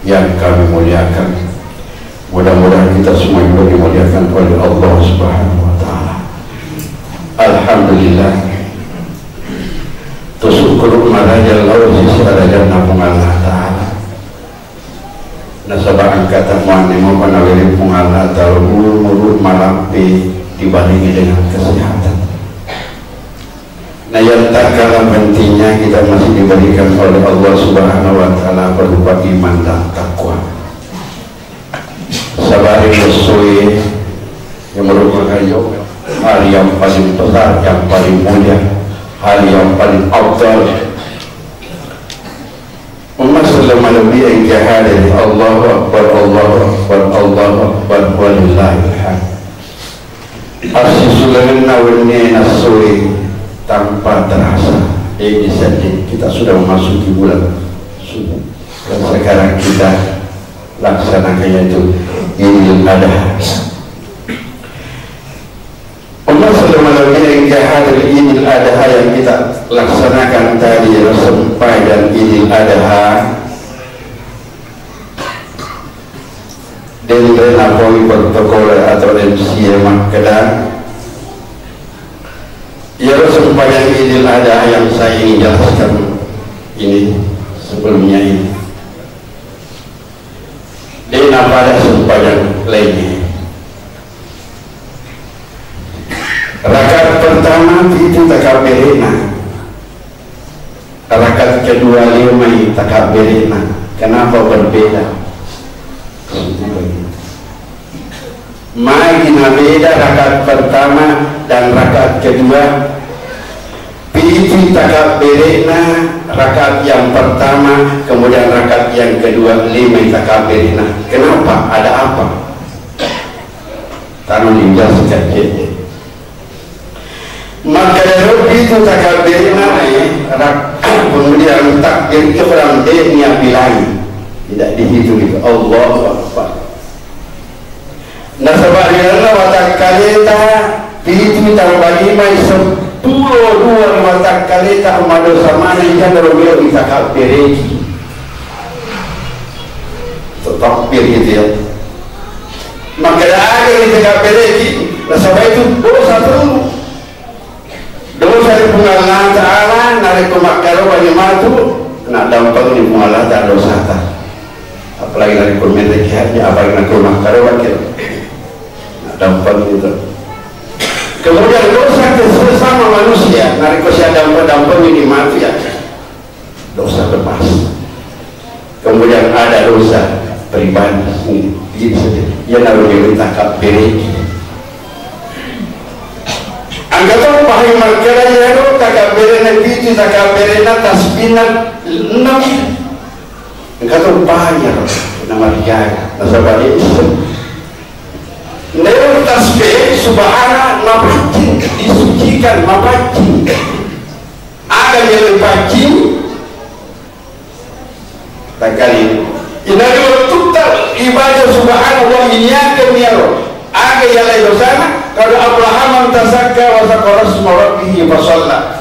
yang kami muliakan. Mudah-mudahan kita semua juga dimuliakan oleh Allah Subhanahu wa taala. Alhamdulillah. Tusyukuru marajal lawzi sarajana Allah taala. Nasabah angkatan mu'animu panawiri pungalna talumur murut malampi dibandingi dengan kesehatan. Nah yang tak kalah pentingnya kita masih diberikan oleh Allah Subhanahu wa taala berupa iman dan takwa. Sabari musuhi yang merupakan hal yang paling besar, yang paling mulia, hal yang paling afdal umat selama lebih yang hadir. Allahu Akbar, Allahu Akbar, Allahu Akbar, walillahil hamd. Asyisulan nawani nasui tanpa terasa. Bisa kita sudah memasuki bulan subuh. Dan sekarang kita laksanakannya itu Idul Adha. Umat selama yang hadir Idul Adha yang kita laksanakan tadi sampai dan Idul Adha dari Napoli protokol atau MC Makkah. Ya, sepanjang Idul Adha yang saya ingin jelaskan ini sebelumnya ini dan pada sepanjang lainnya. Rakaat pertama itu takbirina, rakaat kedua lima takbirina. Kenapa berbeda? Makin beda rakaat pertama dan rakaat kedua. Pilih takbirina rakaat yang pertama, kemudian rakaat yang kedua lima takbirina. Kenapa? Ada apa? Tanah dijelaskan jadi. Maka dari itu takbirina kemudian takbir itu orang dia bilang tidak dihitung itu Allahu Akbar. Nah sebaliknya watak kalita itu tambah lima 10 dua watak kalita madu sama yang kalau beliau bisa takbiriki takbir gitu ya. Maka ada yang takbiriki. Nah sebab itu dosa dulu. Dosa di bunga Allah Ta'ala narik kemakaro banyak matu nak dampak di bunga Allah Ta'ala dosa tak. Apalagi dari komentar kihatnya apalagi nak kemakaro banyak dampak itu. Kemudian dosa sesama manusia, narik kosia dampak ini mati ya, dosa lepas. Kemudian ada dosa pribadi ini saja. Ia naruh diminta takbir. Anggaplah paham markera ya lo takbirina itu takbirina tasbihna 6. Anggaplah paham nama dia, nasabah Islam. Nero tasbih subhana mabajin disucikan mabajin ada yang mabajin tak kali ini total ibadah subhanallah ini akan nero ada yang lain sana kalau Abraham antasaka wa zakara isma rabbih fa shalla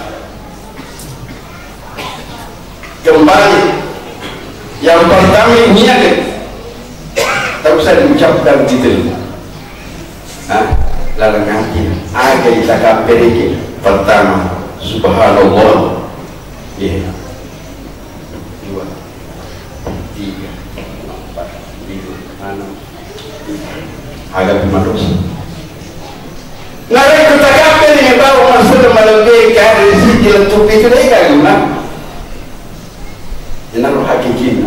kembali yang pertama ini ada tak usah diucapkan gitu. Lalang hati ada takbir ini pertama subhanallah ya 2 3 4 5 6 agak berdosa narik takbir ini baru masuk melalui dari sisi lentuk itu dia guna ini roh hakikinya.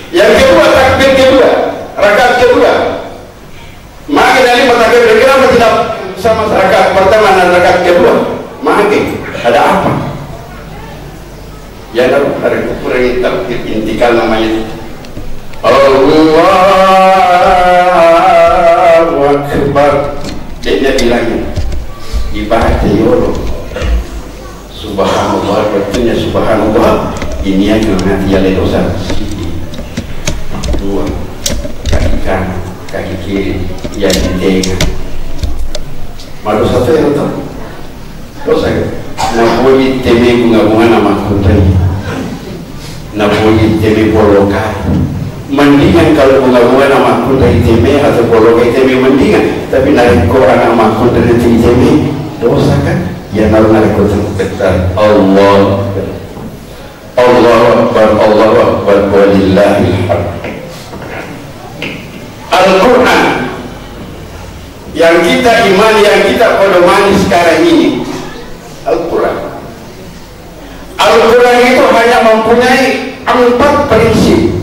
Yang kedua takbir kedua rakaat kedua. Maka dari takbir kenapa tidak sama rakaat pertama dan rakaat kedua? Maka ada apa? Ya ada kurang takbir intikal namanya. Allahu Akbar. Dia bilangnya ibadah yoro. Subhanallah artinya subhanallah ini yang nanti ada dosa. 2 kaki kanan kaki kiri yang ditenga malu satu yang tahu dosa nabuji teme bunga-bunga nama kuntri nabuji teme bolokai mendingan kalau bunga-bunga nama kuntri teme atau bolokai teme mendingan tapi narik Quran nama kuntri teme dosa kan ya narik kuntri Allah Akbar Allahu Akbar walillahil hamd. Al-Quran yang kita imani, yang kita pedomani sekarang ini Al-Quran itu hanya mempunyai 4 prinsip.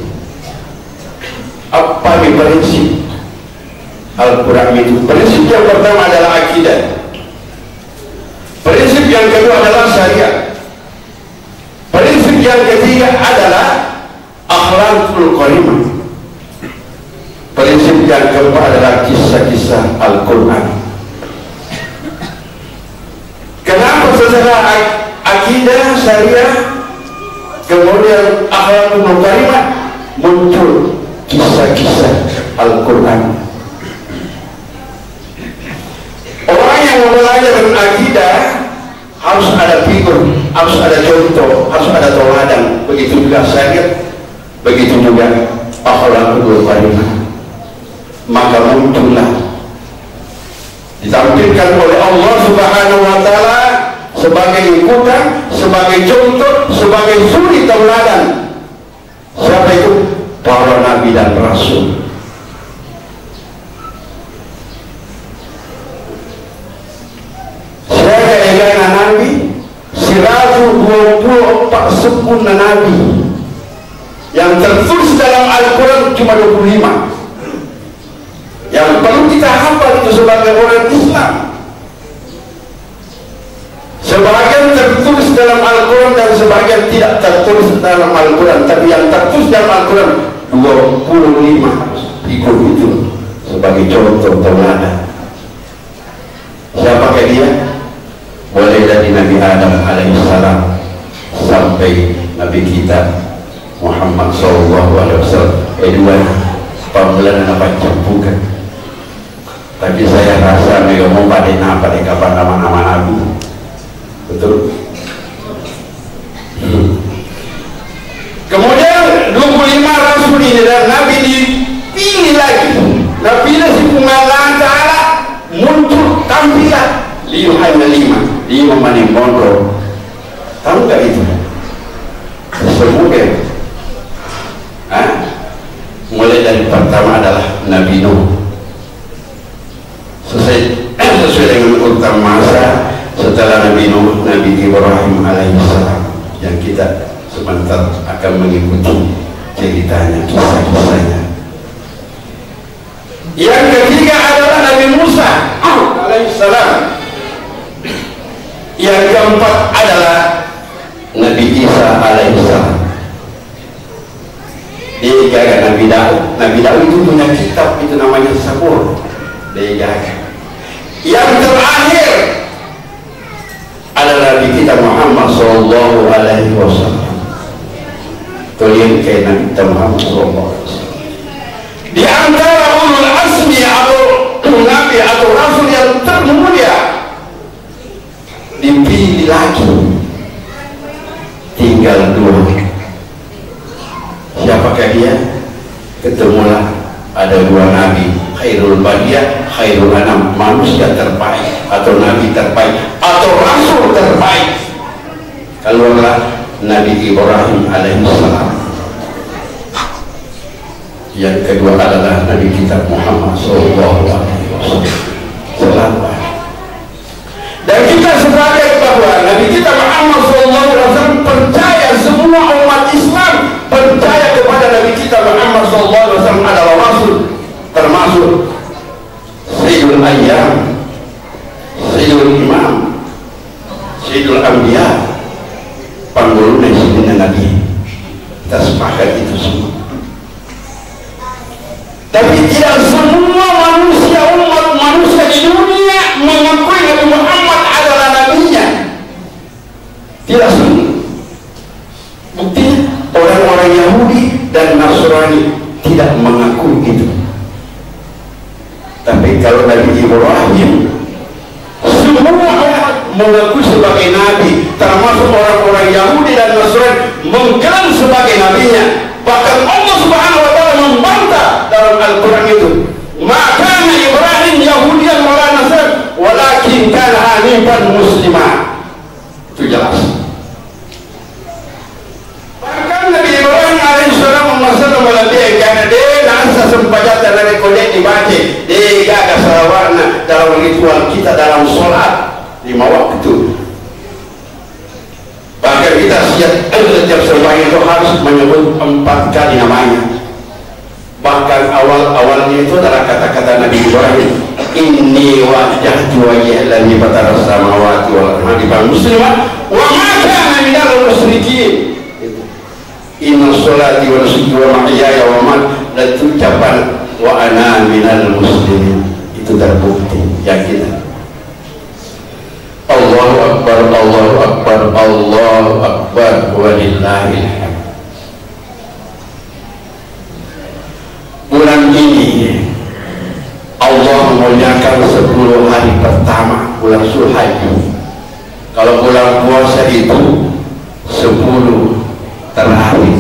Apa nih prinsip Al-Quran itu? Prinsip yang pertama adalah akidah, prinsip yang kedua adalah syariat, prinsip yang ketiga adalah akhlakul karimah. Prinsip yang keempat adalah kisah-kisah Al-Quran. Kenapa secara akidah syariah kemudian akhlakul karimah muncul kisah-kisah Al-Quran? Orang yang belajar akidah harus ada figur, harus ada contoh, harus ada tauladan. Begitu juga syariat, begitu juga akhlakul karimah. Maka muncullah, ditampilkan oleh Allah Subhanahu wa Ta'ala sebagai ikutan, sebagai contoh, sebagai suri tauladan. Siapa itu? Para nabi dan rasul. Siapa yang nabi? Siratu 24 sempurna nabi. Yang tertulis dalam Al-Quran cuma 25. Yang perlu kita hafal itu sebagai orang Islam. Sebagian tertulis dalam Al-Quran dan sebagian tidak tertulis dalam Al-Quran. Tapi yang tertulis dalam Al-Quran 25 figur itu sebagai contoh tauladan. Siapakah dia? Mulai dari Nabi Adam alaihissalam sampai Nabi kita Muhammad SAW. Dua pembelaan apa campukan. Tapi saya rasa mereka mau pada kapan nama-nama nabi. Betul. Kemudian 25 rasul ini dan nabi dipilih lagi. Nabi si Pengalaan Ta'ala muncul tampilan 5 maning mondro. Tahu gak itu? Semoga mulai dari pertama adalah Nabi Nuh. Sesuai dengan urutan masa, setelah Nabi Nuh, Nabi Ibrahim alaihissalam, yang kita sebentar akan mengikuti ceritanya, kisah-kisahnya. Yang ketiga adalah Nabi Musa alaihissalam. Yang keempat adalah Nabi Isa alaihissalam. Dia jaga Nabi Daud. Nabi Daud itu punya kitab, itu namanya Zabur. Dia jaga. Yang terakhir adalah Nabi kita Muhammad sallallahu alaihi wasallam. Tolong ke Nabi kita Muhammad sallallahu alaihi wasallam. Di antara ulul azmi atau nabi atau rasul yang termulia dipilih lagi tinggal 2. Siapakah dia? Ketemulah ada 2 nabi, khairul bariyah, khairul anam, manusia terbaik atau nabi terbaik atau rasul terbaik. Keluarlah Nabi Ibrahim alaihissalam. Yang kedua adalah Nabi kita Muhammad sallallahu alaihi wasallam. Dan kita sebagai bahwa Nabi kita Muhammad sallallahu alaihi wasallam percaya semua umat Islam percaya kepada Nabi kita Muhammad sallallahu alaihi wasallam adalah rasul, termasuk Sayyidul Ayyam, Sayyidul Imam, Sayyidul Anbiya, panggulnya Sayyidina Nabi. Kita sepakat itu semua. Tapi tidak semua manusia, umat manusia di dunia mengakui Nabi Muhammad adalah nabinya. Tidak semua. Buktinya orang-orang Yahudi dan Nasrani tidak mengakui itu. Tapi kalau Nabi Ibrahim, semua umat mengakui sebagai nabi, termasuk orang-orang Yahudi dan Nasrani mengklaim sebagai nabinya. Bahkan Allah Subhanahu wa Ta'ala membantah dalam Al-Quran itu, maka Ibrahim Yahudian wala Nasrani walakin kana hanifan muslimah. Itu jelas. Bahkan Nabi Ibrahim alaihissalam memasalah melalui karena dia nasa sempajat dan rekolek dibaca dia gak sarawarna dalam ritual kita dalam sholat 5 waktu. Bahkan kita setiap sembahyang itu harus menyebut 4 kali namanya. Bahkan awal-awalnya itu adalah kata-kata Nabi Ibrahim, inni wajjahtu wajhiya lillazi fatara samawati wal ardi hanifan musliman wa ma kana minal musyrikin. Inna sholati wa nusuki wa mahyaya wa mamati, dan ucapan wa ana minal muslimin itu terbukti yakin. Allahu akbar, Allahu akbar, Allahu akbar, walillahil hamd. Bulan ini Allah memuliakan 10 hari pertama bulan Zulhijjah. Kalau bulan puasa itu 10 terakhir.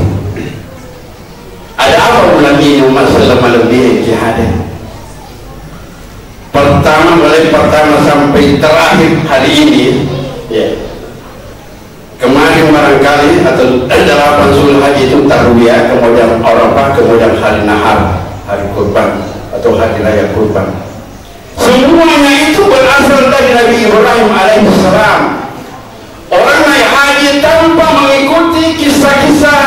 Ada apa bulan ini umat selama lebih jihad? Mulai pertama sampai terakhir hari ini, ya. Kemarin barangkali atau 8 Zulhijjah itu tarwiyah, kemudian Arafah, kemudian hari Nahar, hari kurban atau hari raya kurban. Semuanya itu berasal dari Nabi Ibrahim alaihissalam. Orang naik haji tanpa mengikuti kisah-kisah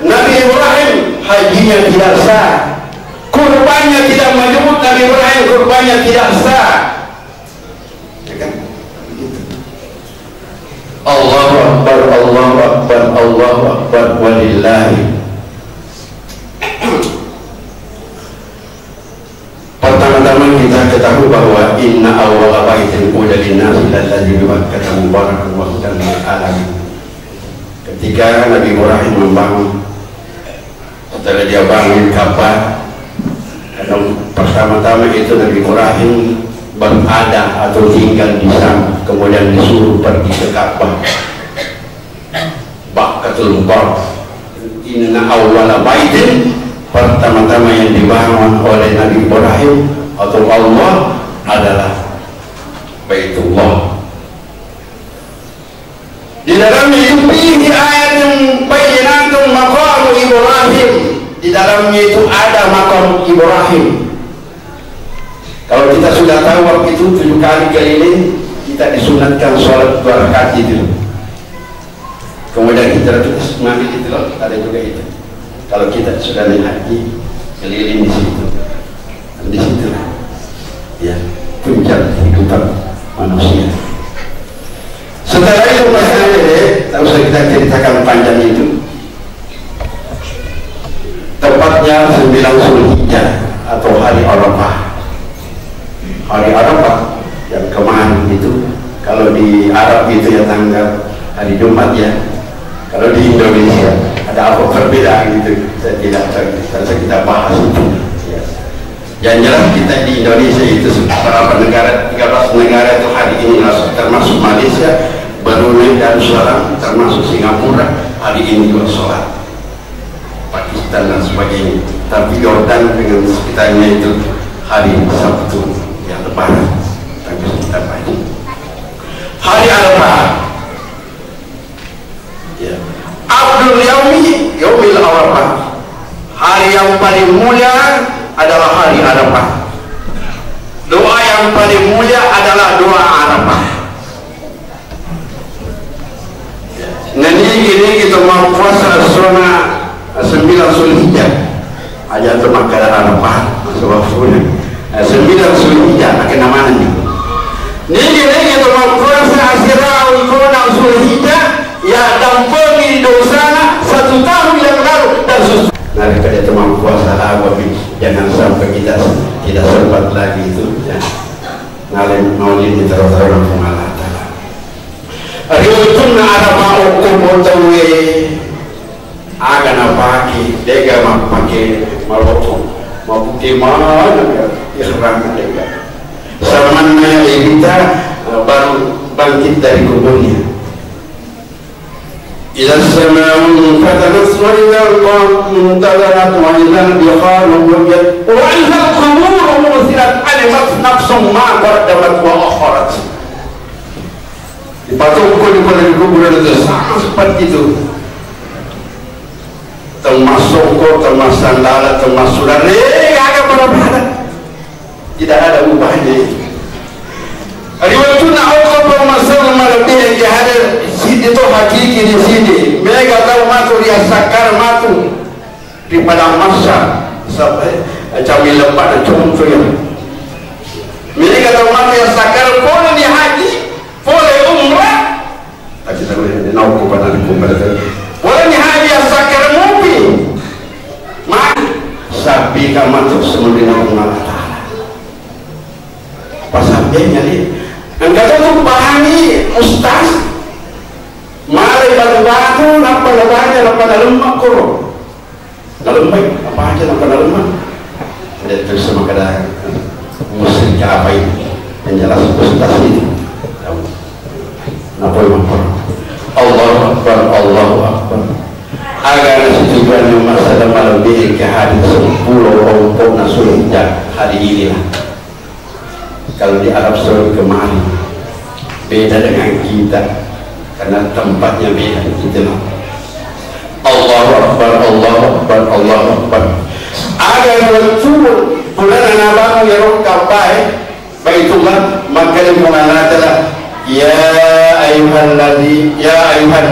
Nabi Ibrahim, hajinya tidak sah. Kurbannya tidak menyebut Nabi Ibrahim, kurbannya tidak sah. Ya kan? Allahu akbar, Allahu akbar, Allahu akbar, walillahi. Pertama-tama kita ketahui bahwa inna awwala baitin uda linnasi lalladzi bi Makkah mubarakan wa hudan lil alamin. Ketika Nabi Ibrahim membangun, setelah dia bangun Ka'bah, pertama-tama itu Nabi Ibrahim berada atau tinggal di sana, kemudian disuruh pergi ke Ka'bah. Baqatul Mubarak, inna awwala baitin, pertama-tama yang dibangun oleh Nabi Ibrahim atau Allah adalah Baitullah. Di dalamnya itu ayat yang bayyinatun maqam Ibrahim. Di dalamnya itu ada makam Ibrahim. Kalau kita sudah tahu waktu itu 7 kali keliling, kita disunatkan sholat 2 rakaat itu. Kemudian kita mengambil itu loh, ada juga itu. Kalau kita sudah naik haji, keliling di situ, di situ, ya, puncak kehidupan manusia. Setelah itu tak usah kita ceritakan panjang itu. Tepatnya 9 Zulhijjah atau hari Arafah. Hari Arafah yang kemarin itu, kalau di Arab itu ya tanggal hari Jumat ya. Kalau di Indonesia ada apa perbedaan gitu, saya tidak tahu, kita bahas itu. Ya. Yang jelas kita di Indonesia itu beberapa negara, 13 negara itu hari ini termasuk Malaysia, Brunei Darussalam, termasuk Singapura, hari ini juga sholat. Pakistan dan sebagainya. Tapi Jordan dengan sekitarnya itu hari Sabtu yang lebaran. Tapi kita pagi. Hari Arafah. Ya. Abdul Yaumi Yaumil Arafah. Hari yang paling mulia adalah hari Arafah. Doa yang paling mulia adalah doa Arafah. Nah ini kita mau puasa zona 9 Zulhijjah aja untuk makanan Arafah masuk waktunya 9 Zulhijjah pakai nama ini kita mau puasa Asyirah Ulkona Zulhijjah ya dampingi dosana 1 tahun yang lalu dan susu. Nah kita itu mau puasa awal, jangan sampai kita tidak sempat lagi itu ya. Ngalim maulid di terus-terus Allah Ta'ala. Riwayatuna Arafah hukum tawe akan pagi dega mak pakai malotong mau putih mana ihram dega samanya kita baru bangkit dari kuburnya. Ila sama'un fatarat wa ila al-qamar tadarat wa ila al-bihar wajat wa ila al-qubur musirat alimat nafsum ma qaddamat wa akharat. Dipatungkan di kuburan itu sama seperti itu. Termasuk kok, termasuk sandala, termasuk dari agak pada tidak ada ubahnya. Riwayatuna awqafa masalah malabih yang dihadir sini itu hakiki di sini. Mereka tahu matu dia sakar matu di padang masa sampai cabai lebat dan contoh yang. Mereka tahu matu yang sakar boleh di haji, boleh umrah. Tapi saya boleh nak kepada kumpul boleh di haji yang sakar mubi. masuk semulina Allah Ta'ala pas sampainya nih enggak tuh pahami ustaz mari batu-batu apa lebarnya apa lemak kuro lemak apa aja apa lemak dia terus sama kada musik apa ini penjelas ustaz itu apa yang Allahu Akbar Allahu Akbar agar tujuan masalah malam ini ke hari 10 rompong nasulunjak hari inilah kalau di Arab Saudi kemarin beda dengan kita karena tempatnya beda gitu lah. Allahu Akbar Allahu Akbar Allahu Akbar agar betul bulan anak ya rokab baitullah maka dia mengatakan ya ayuhan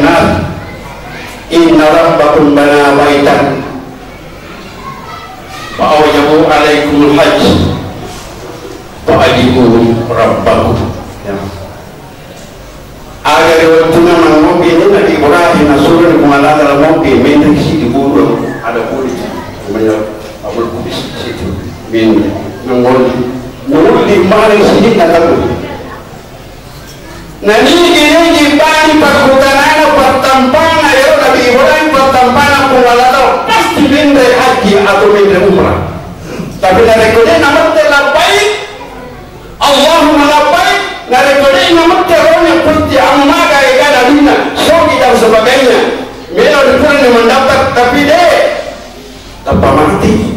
nas inna rabbakum bana baitan fa'awajabu alaikumul hajj fa'ajibu rabbakum ya agar waktu nama mobil ini nak Ibrahim Nasrul di pengalat dalam mobil minta isi di bulu ada kulit namanya abul kubis situ minta ngol di maring sini nak tahu nah ini dibani perhutanan pertampangan ya Nabi Ibrahim pertampangan pengalat pasti minta haji atau minta umrah tapi dari kode nama telah baik Allahumma labbaik dari kode nama terornya pasti amma gaya gada dina sogi dan sebagainya melo dipulang yang mendapat tapi deh tanpa mati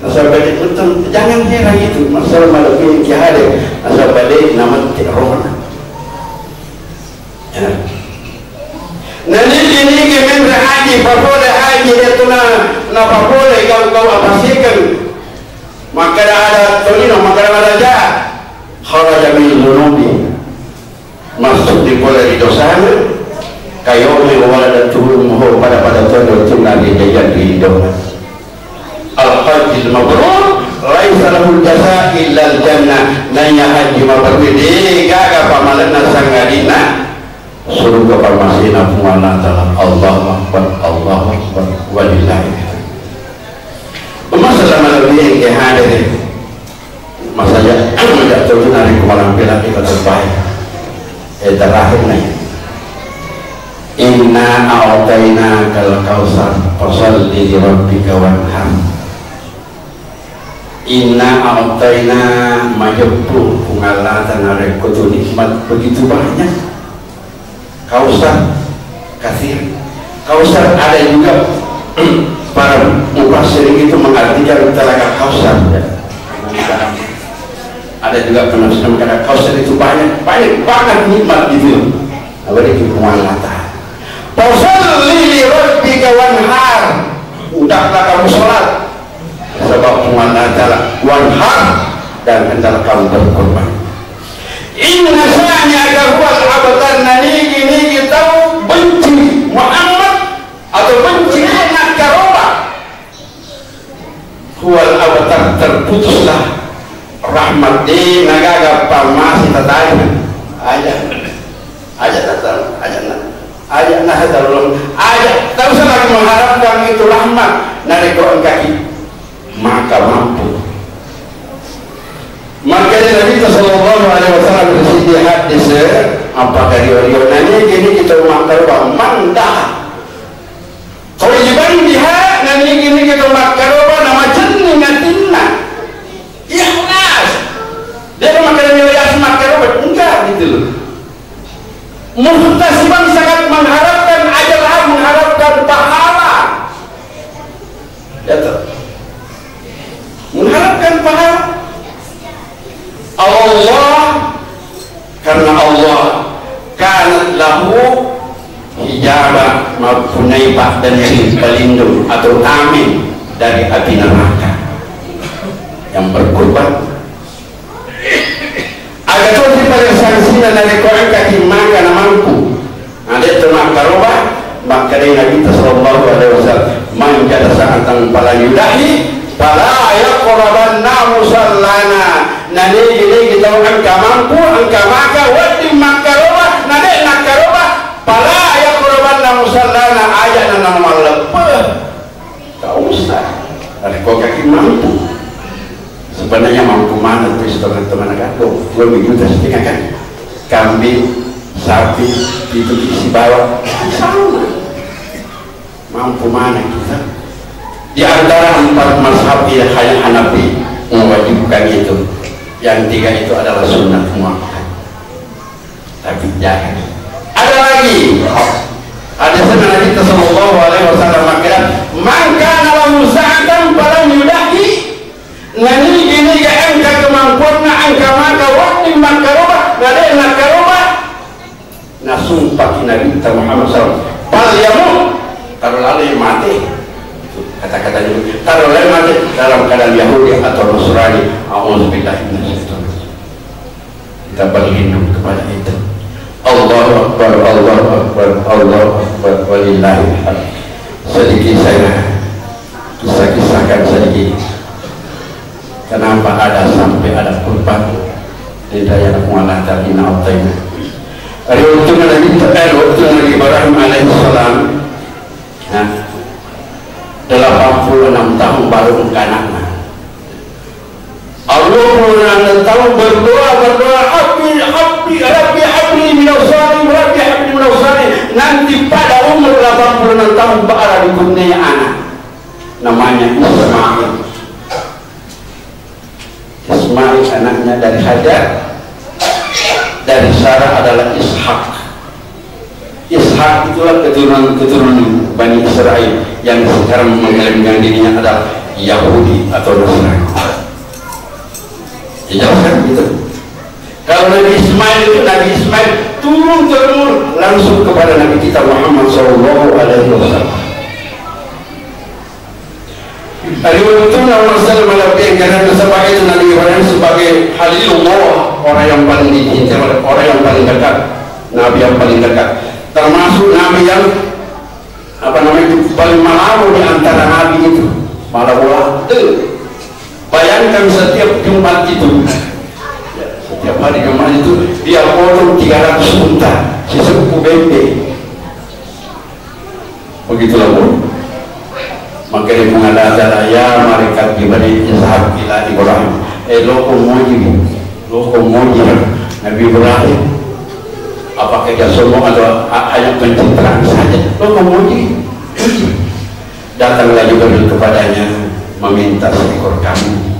asal balik betul jangan heran itu masalah malam ini kihade asal balik nama terornya ya nah ini kemen haji papola haji itu na papola kau apa sih kan maka ada tolino maka ada aja kharaja min dhunubi masuk di pola di dosanya kayo me wala da turun mo pada tondo tunna di jajan di dosa al hajjil mabrur laisa lahu jazaa illa al jannah nanya haji mabrur di gaga pamalana sangadina surga parmasina pungana taala Allahu akbar walillahi masalah malabih yang hadir masanya tidak tahu nari kemalang bilang kita terbaik terakhir nih inna a'tayna kal kausar fasalli li rabbika wanhar inna a'tayna majebbu pengalatan arek kutu nikmat begitu banyak kausar kasir kausar ada juga para mufassir itu mengartikan telaga kausar ya. Ada juga penafsir mengatakan kausar itu banyak banget nikmat gitu apa itu pengalatan fasalli li rabbika wanhar hendaklah kamu sholat sebab pengalatan wanhar dan hendaklah kamu berkorban inna sa'nyaka huwal abtar nani tahu benci Muhammad atau benci anak karoba huwal abtar terputuslah rahmat di nagaga pamasi tatanya aja tak usah lagi mengharapkan itu rahmat dari Quran kaki maka mampu maka Nabi sallallahu alaihi wasallam bersih hadis apakah riwayatnya gini kita makan mandah kewajiban dia nanti gini kita makan nama jeneng ngatinna ikhlas dia makan wilayah makan enggak gitu loh muhtasiban sangat mengharapkan ajalah mengharapkan pahala ya toh mengharapkan pahala Allah karena Allah kanat lahu hijabah mafunaibah dan pelindung atau amin dari api neraka yang berkorban agak tuh pada sanksinya dari Quran kaki maka namampu ada itu makaroba maka dari Nabi sallallahu alaihi wasallam man jada sa'atan pala yudahi pala yaqrabanna musallana nani gini kita angka mampu angka maka wadi makaroba nani nakaroba pala yaqrabanna musallana aja nama lepeh tak usah nanya mampu mana tuh teman-teman kan 2 juta setengah kan, kambing, sapi, itu isi bawah sama, mampu mana kita? Di antara 4 mazhab yang hanya Hanafi mewajibkan itu, yang 3 itu adalah sunnah muakkad. Tapi jangan. Ada lagi, ada sebenarnya Nabi sallallahu alaihi wasallam makanya, maka lahu sa'atan falam yudahi. Nani ini ga angka kemampuan angka maka waktu makarobah, nade makarobah. Nah sumpah Nabi Muhammad SAW, bal yamu, kalau lalu mati. Kata-kata itu, kalau lalu mati dalam keadaan Yahudi atau Nasrani, a'udzubillahi minasyaitonir rajim. Kita berlindung kepada itu. Allahu Akbar, Allahu Akbar, Allahu Akbar, walillahil hamd. Sedikit saya kisah-kisahkan sedikit. Kenapa sampai ada kurban di daerah Mu'alata di Nautaina. Waktu Nabi Ibrahim alaihissalam 86 tahun baru mengkanaknya. 86 tahun berdoa Rabbi minasari, Rabbi habli minasari. Nanti pada umur 86 tahun baru dikurniai anak namanya Ismail anaknya dari Hajar, dari Sarah adalah Ishak. Ishak itulah keturunan Bani Israel yang sekarang mengklaimkan dirinya adalah Yahudi atau Nasrani. Dijelaskan gitu. Kalau Nabi Ismail itu Nabi Ismail turun langsung kepada Nabi kita Muhammad sallallahu alaihi wasallam. Al-Mu'tuna Rasul melebihkan sebagai itu Nabi Ibrahim sebagai Halilullah, orang yang paling dicintai, orang yang paling dekat, Nabi yang paling dekat, termasuk Nabi yang paling malu di antara Nabi itu. Malah bayangkan setiap Jumat itu, setiap hari Jumat itu dia potong 300 unta, sesepuh bebek. Begitulah Bu. Maka dia mengadakan ya mereka diberi ishab ila Ibrahim. Loko muji Nabi Ibrahim. Apakah dia sombong atau hanya pencitraan saja? Loko muji. Datanglah juga kepadanya meminta seekor kambing.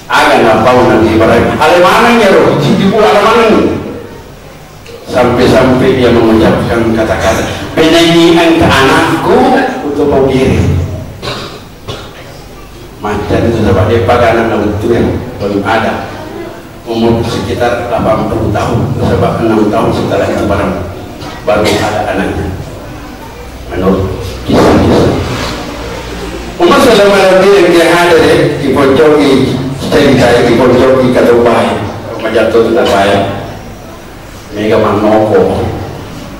Agan apa Nabi Ibrahim? Alemananya roh, cici pula alemananya. Sampai-sampai dia mengucapkan kata-kata, penyanyian ke anakku untuk mau kirim. Macam itu sebab dia pada anak itu yang belum ada, umur sekitar 80 tahun, sebab 6 tahun setelah itu baru ada anaknya. Menurut kisah-kisah Umar selama lebih yang ada di Pojoki, cerita di Pojoki kata baik, majatuh itu baik, mega manoko,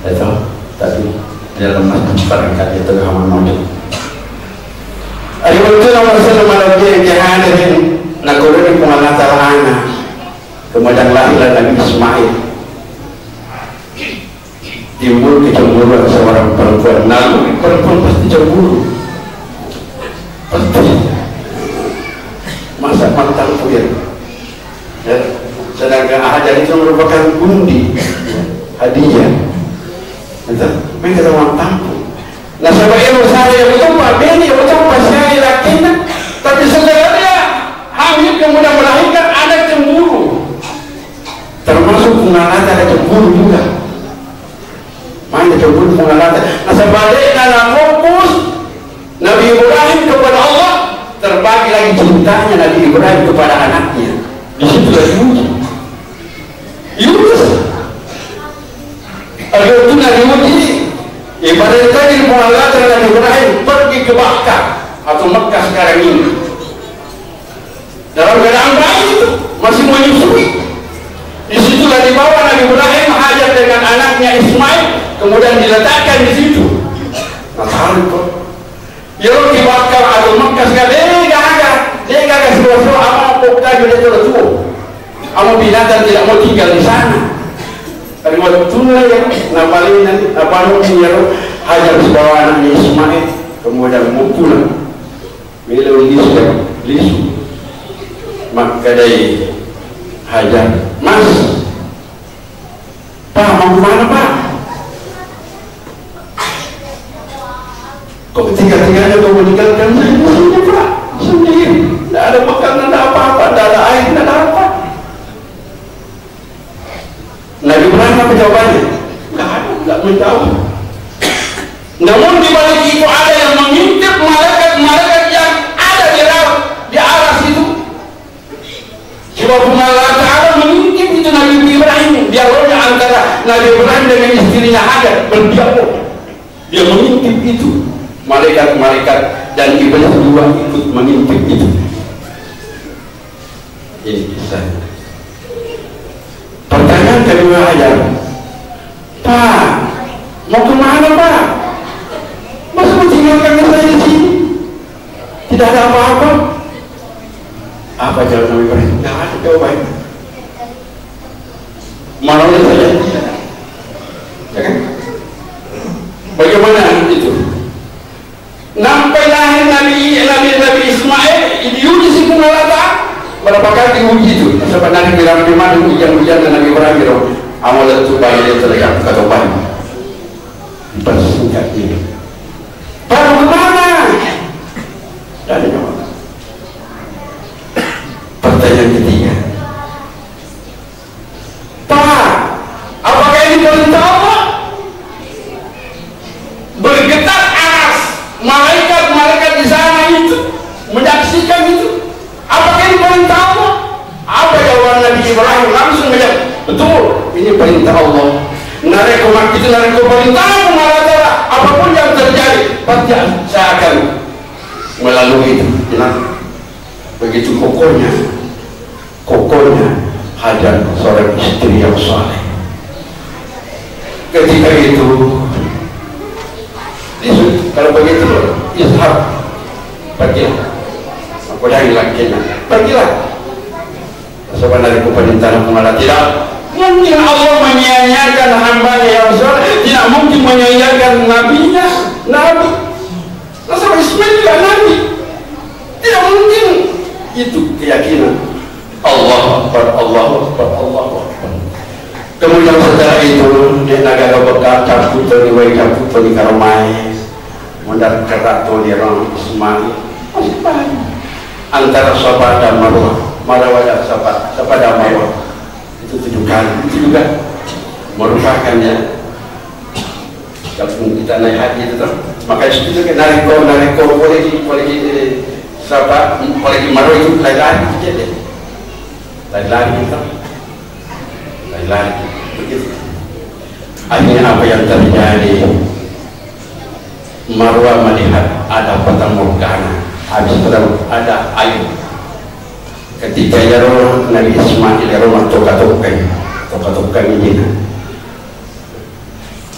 itu tadi dalam masjid barangkali itu manoko. Ada waktu Umar selama lebih yang ada di Nagorno Pengalata anak, kemudian lahirlah Nabi Ismail. Timbul kecemburuan seorang perempuan. Lalu perempuan pasti cemburu. Pasti. Masa mantan punya. Ya. Sedangkan Hajar itu merupakan undi, hadiah. Mereka sama tampung. Nah sebagai saya yang berjumpa, bini berjumpa saya lakinya, tapi sebenarnya hamil kemudian melahirkan anak cemburu. Termasuk Pengalata ada cemburu juga. Mana cemburu Pengalata. Nah sebaliknya fokus Nabi Ibrahim kepada Allah, terbagi lagi cintanya Nabi Ibrahim kepada anaknya. Di situ lagi uji. Yunus. Ada itu Nabi uji. Ibadah tadi Pengalata Nabi Ibrahim pergi ke Makkah atau Makkah sekarang ini. Dalam keadaan bayi itu masih menyusui. Di situlah dibawa Nabi Ibrahim Hajar dengan anaknya Ismail, kemudian diletakkan di situ. Nah, tahu kok. Ya di Makkah atau Makkah sekarang dia gak sesuatu apa pokoknya dia tertua. Ama binatang tidak mau tinggal di sana. Tapi waktu ya, napalin Hajar sebawa anaknya Ismail, kemudian pulang. Beliau lisu. maka dari Hajar, Mas, Pak mau kemana Pak? Kok tiga-tiganya kau meninggalkan saya sendiri Pak? Sendiri, tidak ada makanan, tidak apa-apa, tidak ada air, tidak ada apa. Nabi Ibrahim apa jawabannya? Tidak ada, tidak menjawab. Namun di balik itu ada yang mengintip malaikat-malaikat yang ada di arah situ. Sebab Allah Ta'ala mengintip itu Nabi Ibrahim. Dialognya antara Nabi Ibrahim dengan istrinya Hajar berdialog. Dia mengintip itu. Malaikat-malaikat dan iblis juga ikut mengintip itu. Ini kisah. Pertanyaan kedua Hajar, Pak, mau kemana Pak? Masa meninggalkan saya di sini? Tidak ada apa-apa. Apa jawab Nabi Ibrahim? Tidak ada jawabannya. Malunya saja. Ya kan? Bagaimana itu? Sampai lahir Nabi Ismail diuji si pengalatan. Berapa kali diuji itu? Sebab Nabi bilang di mana ujian-ujian dan Nabi Ibrahim bilang amalan itu bagi dia terlihat kata banyak. Persingkat ini. Baru kemana? Dan jawaban. Pertanyaan ketiga, Pak, apakah ini perintah Allah? Bergetar aras malaikat-malaikat di sana itu menyaksikan itu. Apakah ini perintah Allah? Apa jawaban Nabi Ibrahim? Langsung menjawab, betul, ini perintah Allah. Nareko itu nareko perintah Allah. Apapun yang terjadi, pasti saya akan melalui itu. Begitu kokohnya Hajar seorang istri yang saleh. Ketika itu kalau begitu Ishak pergilah, aku dah hilang kena, pergilah. Sebenarnya pemerintahan pengalat tidak mungkin Allah menyia-nyiakan hambanya yang saleh, tidak mungkin menyia-nyiakan nabinya, nabi. Nabi Ismail juga nabi, tidak mungkin. Itu keyakinan. Allah Akbar, Allah Akbar, Allah Akbar. Kemudian setelah itu dia negara Bekal cabut dari cabut dari Karomai, mendarat keratu di orang Ismail. Masih banyak antara Safa dan Marwah dan Safa dan Marwah itu 7 kali. Itu juga merupakan ya. Kalau kita naik haji itu, maka itu kita nariko boleh Safa, boleh Marwah itu lari-lari saja deh. Lari-lari kita, lari-lari begitu. Akhirnya apa yang terjadi? Marwah melihat ada fata morgana, habis itu ada air. Ketika ya Nabi Ismail ya rumah toka-tokan ini.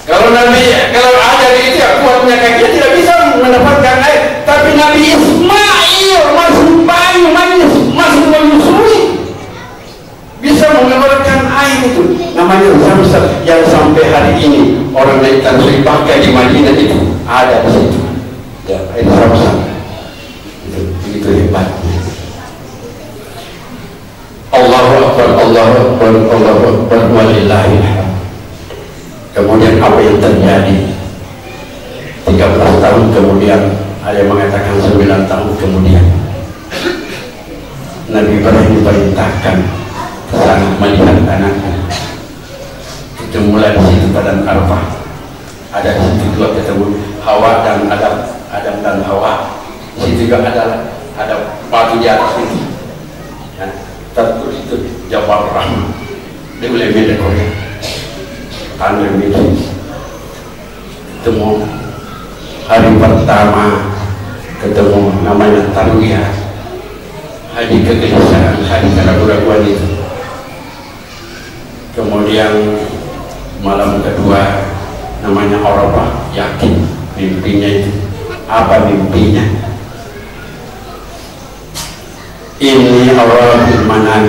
Kalau ada itu ya kuatnya kakinya tidak bisa mendapatkan air, tapi Nabi Ismail masih bayi manis, masih menyusui, bisa mengeluarkan air itu. Namanya Zamzam yang sampai hari ini orang naik tansuri pakai di Madinah itu ada di situ. Ya, air Zamzam itu begitu hebatnya. Allahu Akbar, Allahu Akbar, Allahu Akbar, walillahil hamd. Kemudian apa yang terjadi? 13 tahun kemudian, ada yang mengatakan 9 tahun kemudian, Nabi Ibrahim diperintahkan ke sana melihat anaknya. Itu mulai di situ Padang Arafah. Ada di situ juga ketemu Hawa dan Adam dan Hawa. Di situ juga ada batu di atas itu. Ya, tertulis itu Jabal Rahmah. Dia boleh beda Korea. Tanda itu ketemu hari pertama, ketemu namanya Tarwiyah, hari kegelisahan, hari keraguan-raguan itu. Kemudian malam kedua namanya Arafah, yakin mimpinya itu. Apa mimpinya? Ini Allah firman,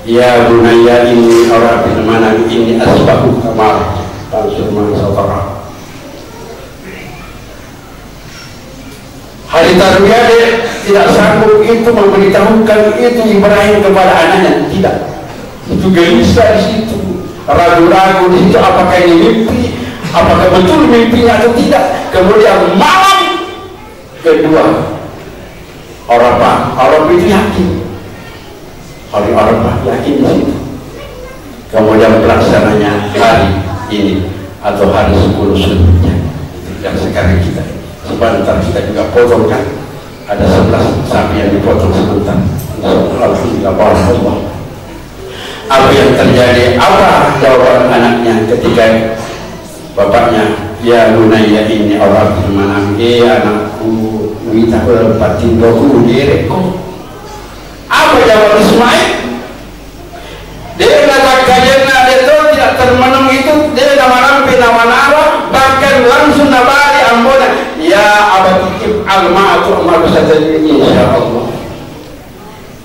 ya bunaya ini orang firman, ini asbahu kamal tansurman satara. Hari Tarwiyah tidak sanggup itu memberitahukan itu Ibrahim kepada anaknya, tidak. Itu gelisah di situ, ragu-ragu di situ, apakah ini mimpi, apakah betul mimpinya atau tidak. Kemudian malam kedua Arafah itu yakin, hari Arafah yakin di situ. Kemudian pelaksananya hari ini atau hari 10 Zulhijjah. Dan sekarang kita sebentar kita juga potong kan, ada 11 sapi yang dipotong sebentar. Alhamdulillah, barakallah. Apa yang terjadi? Apa jawaban anaknya ketika bapaknya, ya bunayya inni ara'tu fil manam, anakku minta berpatin doku direkku. Apa jawab Ismail? Dia katakan dia tidak termenung itu, dia nama nama bahkan langsung nabari ambona, ya abadi al-ma'atu amal sadari, insyaallah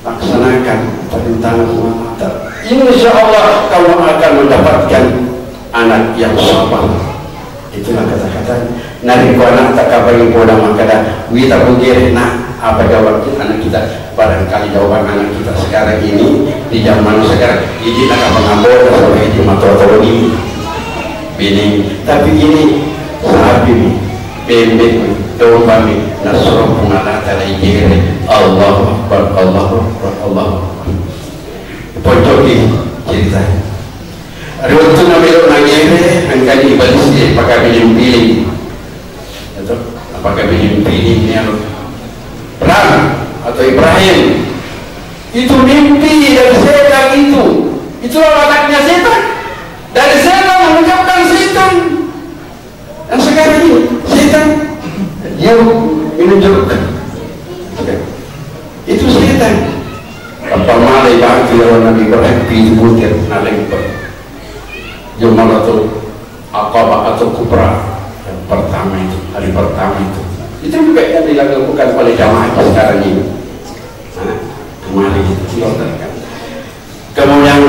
laksanakan perintah Allah. Insyaallah kamu akan mendapatkan anak yang sabar. Itulah kata-kata nari ko anak tak kabari pola makada wita bugir. Nah, apa jawab anak kita? Barangkali jawaban anak kita sekarang ini di zaman sekarang ini nak pengambil sampai itu matotoro ini bini, tapi ini sahabi bebek domba mi nasroh pengalat dari kiri. Allahu Akbar, Allahu Akbar, Allahu Akbar. Pojoki cerita waktu nabilo nangere angkali balisi pakai pilih atau pakai pilih yang perang atau Ibrahim itu mimpi dari setan, itulah anaknya setan, dari setan mengucapkan setan. Dan sekarang ini setan yang menunjukkan itu setan. Apa malai bagi orang Nabi Ibrahim pilih butir nalempar Jumat atau Aqabah atau Kubra yang pertama itu, hari pertama itu juga yang dilakukan oleh jamaah sekarang ini. Nah, kemarin itu dilontarkan. Kemudian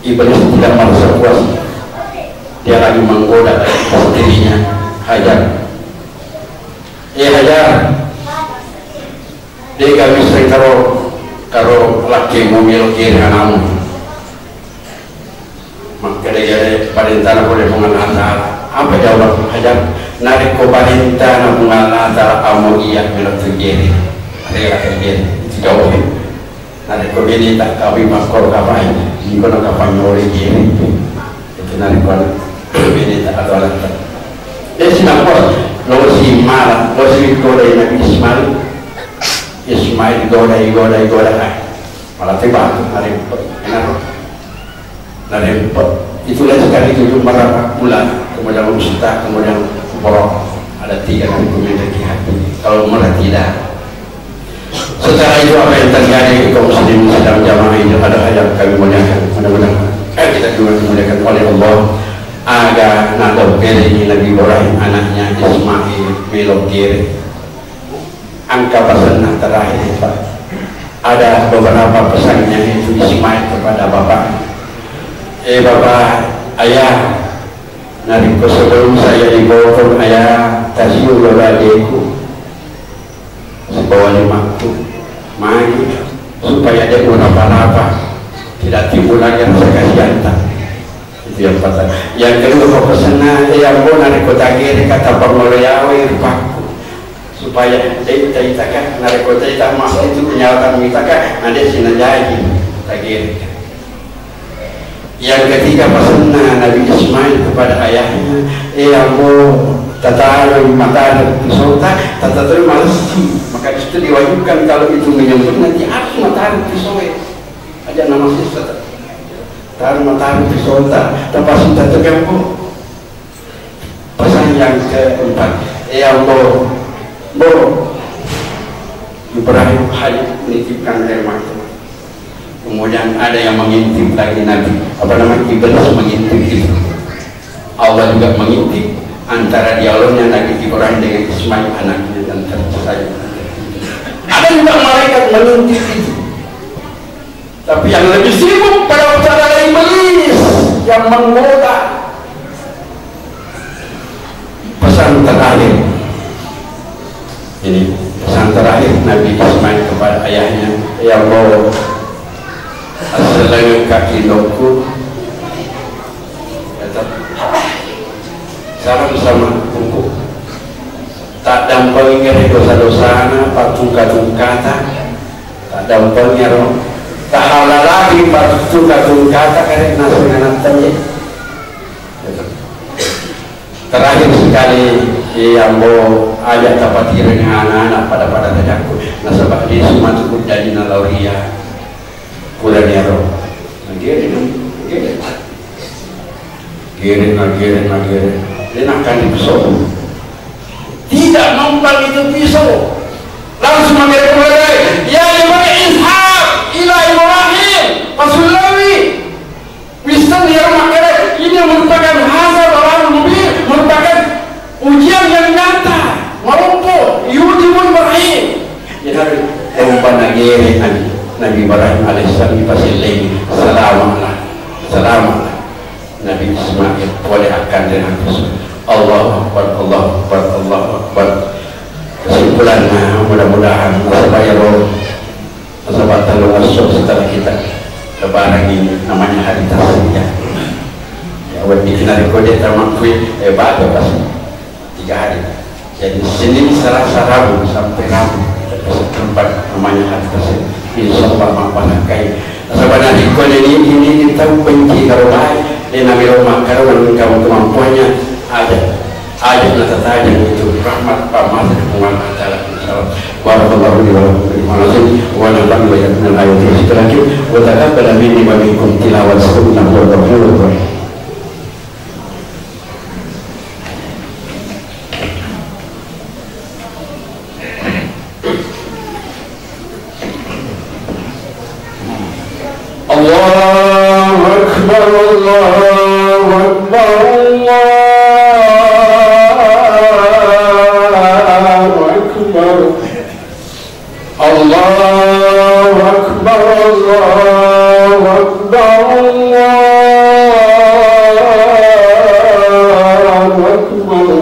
Iblis tidak merasa puas, dia lagi menggoda istrinya Hajar. Hajar, dia kami sering karo laki mobil kiri anakmu, maka dia perintah boleh mengenal. Apa jawab Hajar? Narik ko perintah na mengenal amu iya belum terjadi, ada terjadi itu jawab. Narik ko ini tak kami makor kapai, ini kono kapai nyori kiri itu narik ko ini tak ada alat. Dia sinapos lo si mal, lo si goda Nabi Ismail goda malah tiba narempet itulah sekali 7 bulan kemudian Ustaz, kemudian Borok, ada 3 kali kemudian hati. Kalau malah tidak secara itu apa yang terjadi kaum muslimin sedang jamaah ini ada yang kami muliakan, mudah-mudahan kita juga dimuliakan oleh Allah. Aga nado ini Nabi Ibrahim anaknya Ismail belok kiri angka pesan terakhir Pak. Ada beberapa pesannya itu Ismail kepada bapak. Bapak, ayah, nanti sebelum saya dipotong ayah kasih adikku sebawa 5 mari supaya dia apa-apa tidak timbul lagi rasa kasihan. Itu yang pertama. Yang kedua pesanan yang pun nanti kota kiri kata pengolayawi pakku supaya dia itakan nari kota ita masa itu penyalatan itakan ada sinajai tagir. Yang ketiga pesanan Nabi Ismail kepada ayahnya, ambo tataru mata pisota tataru malas, maka itu diwajibkan kalau itu menyembur nanti harus mataru pisoi aja nama sisa taruh mataru pisota tempat sinta terkempo. Pesan yang keempat, ambo Ibrahim hanya menitipkan air mata. Kemudian ada yang mengintip lagi Nabi, apa namanya, Iblis mengintip itu. Allah juga mengintip antara dialognya Nabi Ibrahim dengan Ismail anaknya dan tercaya. Ada juga malaikat mengintip itu. Tapi yang lebih sibuk pada ucapan Iblis yang menggoda. Pesan terakhir ini, pesan terakhir Nabi kepada ayahnya, ya Allah, asalnya kaki doku, salam sama buku, tak dampingi dari dosa-dosana, patungka-tungkata, tak dampingi roh, tak halal lagi patungka-tungkata karena nasihat-nasihatnya. Terakhir sekali yang mau ajak dapat kiranya anak-anak pada tajaku nasabah di semua cukup jadi nalauria kulanya roh giring dia akan dipisau tidak numpang itu pisau langsung mengenai kepada ya Ibrahim Ishaq ila Ibrahim Pasulawi Wisdom yang makanya ini merupakan hasil orang mubin, merupakan ujian yang nyata walaupun yudhimun Ibrahim jadi umpan Nabi Ibrahim alaihissalam dipasih selamat Nabi Ismail boleh akan dengan Allahu Akbar Allahu Akbar Allahu Akbar. Kesimpulannya mudah-mudahan nasabah tanggal masuk setelah kita lebaran ini namanya hari tasbih ya wadi kena kode tamakui baca pas 3 hari jadi Senin Selasa Rabu sampai Rabu tempat namanya hari tasbih insyaallah mampanakai sebenarnya kode ini kita benci kalau baik dia nabi rumah karuan kamu kemampuannya ada natatajam itu rahmat pamas dengan Allah insyaallah. Barakallahu li wa lakum wa nafa'ana wa iyyakum bil ayati wa dhikri wa taqabbal minni wa minkum tilawat sunnah wa ghafurur rahim. Allahu akbar Allahu akbar Allahu akbar Allahu akbar Allahu akbar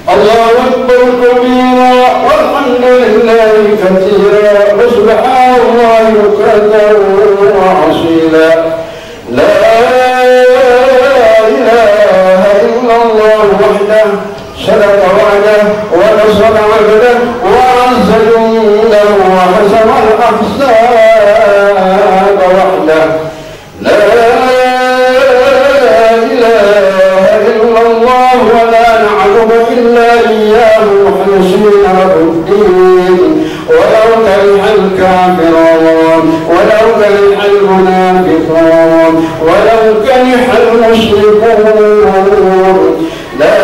Allahu akbar kabira walhamdulillahi katsira wa subhanallahi bukratan wa asila la ilaha illallah wahdahu sadaqa wa'dahu wa nasara 'abdahu wa 'azza jundahu wa hazama al-ahzab wahdahu la ilaha illallah wa la na'budu illa iyyahu mukhlisina lahu-d-din walau kariha al-kafirun walau kariha al-munafiqun walau kariha al-mushrikun la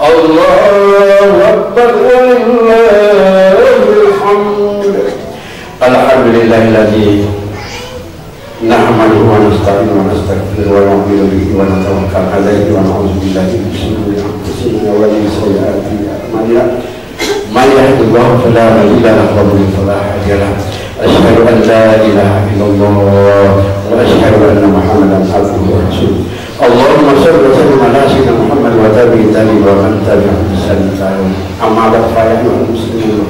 Allahu akbar walillahil hamd. Alhamdulillahilladzi nahmaduhu wa nasta'inuhu wa nastaghfiruhu wa nu'minu bihi wa natawakkal 'alaihi wa na'udzu billahi min shururi anfusina wa min sayyiati a'malina. Man yahdihillahu fala mudilla lahu wa man yudlil fala hadiya lahu. Asyhadu an la ilaha illallah wa asyhadu anna Muhammadan abduhu wa rasuluh. Allahumma shalli wa sallim ala sayyidina Muhammad wa tabi'in wa man tabi'ahum bi ihsan ila yaumil qiyamah. Amma ba'd fa ya muslimin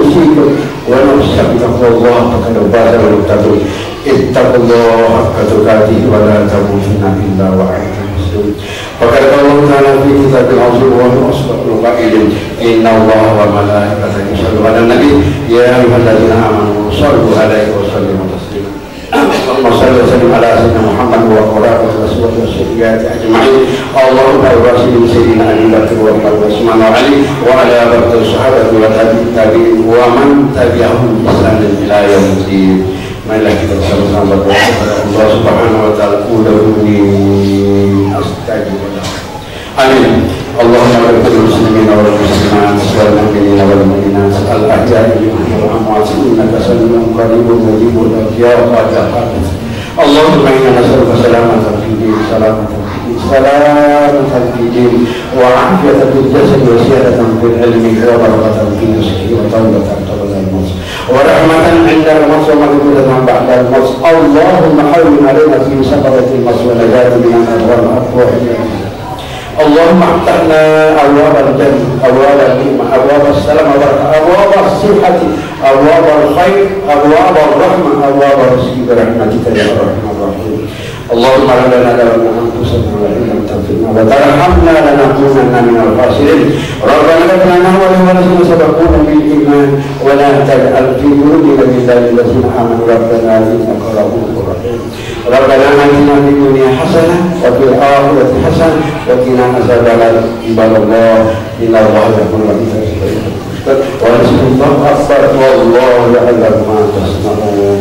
usikum wa nafsi taqwallah faqad faza al-muttaqun. Ittaqullaha haqqa tuqatih wa la tamutunna illa wa antum muslimun. Faqad qala ta'ala fi kitabil 'azim wa asdaqul qa'ilin inna Allaha wa malaikatahu yusalluna 'alan nabi ya ayyuhalladzina amanu shallu 'alaihi wa sallimu taslima. Allahumma salli wa sallim ala sayyidina Muhammad wa ala alihi wa sahbihi ajma'in. Allahumma barik sayyidina Abi Bakr wa Umar wa Utsman wa Ali wa ala baqi sahabati wa tabi'in wa man tabi'ahum bi ihsan ila yaumil. Marilah kita bersama-sama berdoa kepada Allah Subhanahu wa taala udhuni astajib lahu. Amin. Allahumma barik muslimin wal muslimat wal mu'minina wal mu'minat al ahya'i wal amwat innaka sami'un qaribun mujibud ya qadar. Allahumma inna nas'aluka salamatan fid din salamatan fid din wa 'afiyatan fil jasad wa ziyadatan fil ilmi wa barakatan fil rizqi wa tawbatan qabla al-maut. ورحمة عند الموت ومغفرة بعد الموت. اللهم حول علينا في سببة الموت ونجاة من الأهوال والأقوال. اللهم افتح لنا أبواب الجنة، أبواب النعمة، أبواب السلام، أبواب الصحة، أبواب الخير، أبواب الرحمة، أبواب الرزق برحمتك يا أرحم الراحمين. اللهم لنا ظلمنا أنفسنا وإن لم تغفر لنا وترحمنا لنكونن من الخاسرين. ربنا اغفر لنا ولوالدينا سبقونا بالإيمان ولا تجعل في قلوبنا غلا للذين آمنوا ربنا إنك رؤوف رحيم. ربنا آتنا في الدنيا حسنة وفي الآخرة حسنة وقنا عذاب النار. عباد الله إن الله يأمر بالعدل والإحسان ورزق الله أكبر والله يعلم ما تصنعون.